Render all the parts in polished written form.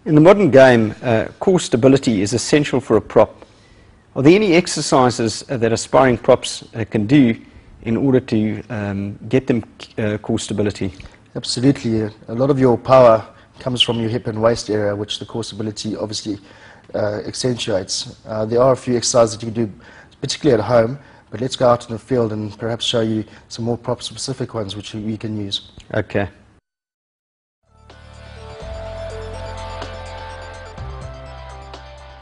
In the modern game, core stability is essential for a prop. Are there any exercises that aspiring props can do in order to get them core stability? Absolutely. A lot of your power comes from your hip and waist area, which the core stability obviously accentuates. There are a few exercises that you can do, particularly at home, but let's go out in the field and perhaps show you some more prop-specific ones which we can use. Okay.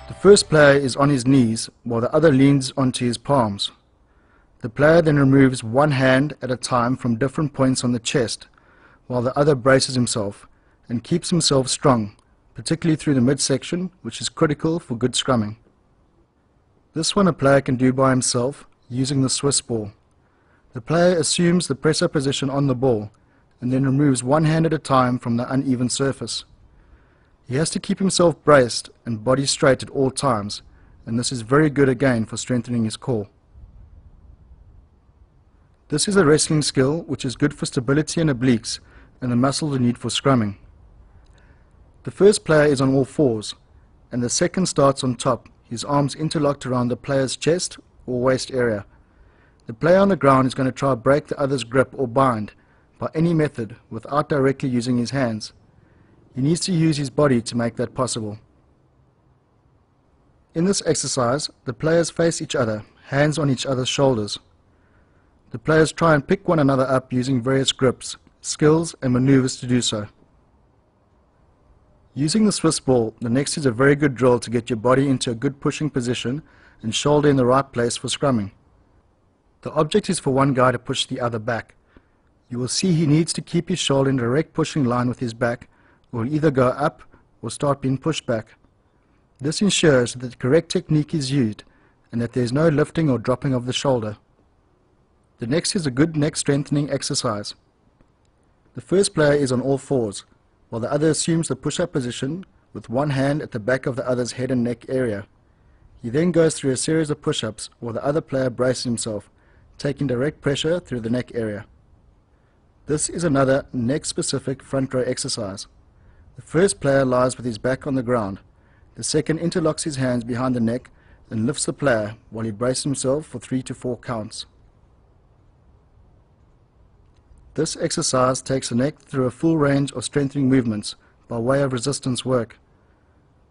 The first player is on his knees while the other leans onto his palms. The player then removes one hand at a time from different points on the chest while the other braces himself and keeps himself strong, particularly through the midsection, which is critical for good scrumming. This one a player can do by himself using the Swiss ball. The player assumes the presser position on the ball and then removes one hand at a time from the uneven surface. He has to keep himself braced and body straight at all times, and this is very good again for strengthening his core. This is a wrestling skill which is good for stability and obliques and the muscles you need for scrumming. The first player is on all fours, and the second starts on top, his arms interlocked around the player's chest or waist area. The player on the ground is going to try to break the other's grip or bind by any method without directly using his hands. He needs to use his body to make that possible. In this exercise, the players face each other, hands on each other's shoulders. The players try and pick one another up using various grips, skills and maneuvers to do so. Using the Swiss ball, the next is a very good drill to get your body into a good pushing position and shoulder in the right place for scrumming. The object is for one guy to push the other back. You will see he needs to keep his shoulder in a direct pushing line with his back, or either go up or start being pushed back. This ensures that the correct technique is used and that there is no lifting or dropping of the shoulder. The next is a good neck strengthening exercise. The first player is on all fours, while the other assumes the push-up position with one hand at the back of the other's head and neck area. He then goes through a series of push-ups while the other player braces himself, taking direct pressure through the neck area. This is another neck-specific front row exercise. The first player lies with his back on the ground. The second interlocks his hands behind the neck and lifts the player while he braces himself for 3 to 4 counts. This exercise takes the neck through a full range of strengthening movements by way of resistance work.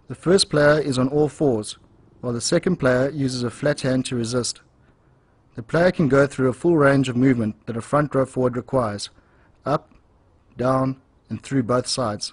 The first player is on all fours, while the second player uses a flat hand to resist. The player can go through a full range of movement that a front row forward requires, up, down, and through both sides.